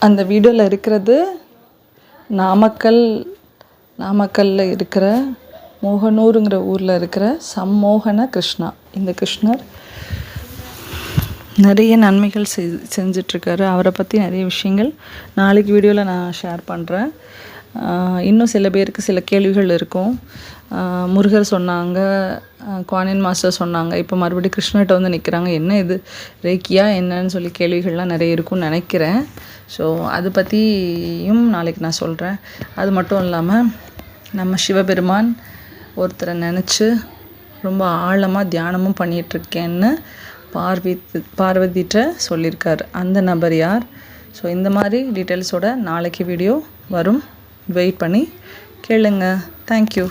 அந்த வீடியோவில் இருக்கிறது நாமக்கல்லில் இருக்கிற மோகனூருங்கிற ஊரில் இருக்கிற சம்மோகன கிருஷ்ணா. இந்த கிருஷ்ணர் நிறைய நன்மைகள் செஞ்சிட்ருக்காரு. அவரை பற்றி நிறைய விஷயங்கள் நாளைக்கு வீடியோவில் நான் ஷேர் பண்ணுறேன். இன்னும் சில பேருக்கு சில கேள்விகள் இருக்கும். முருகர் சொன்னாங்க, குவானின் மாஸ்டர் சொன்னாங்க, இப்போ மறுபடியும் கிருஷ்ணர்கிட்ட வந்து நிற்கிறாங்க, என்ன இது ரேக்கியா என்னன்னு சொல்லி கேள்விகள்லாம் நிறைய இருக்கும்னு நினைக்கிறேன். ஸோ அது பற்றியும் நாளைக்கு நான் சொல்கிறேன். அது மட்டும் இல்லாமல் நம்ம சிவபெருமான் ஒருத்தரை நினச்சி ரொம்ப ஆழமாக தியானமும் பண்ணிகிட்ருக்கேன்னு பார்வதிட்ட சொல்லியிருக்கார். அந்த நபர் யார்? ஸோ இந்த மாதிரி டீட்டெயில்ஸோட நாளைக்கு வீடியோ வரும். வெயிட் பண்ணி கேளுங்க. தேங்க்யூ.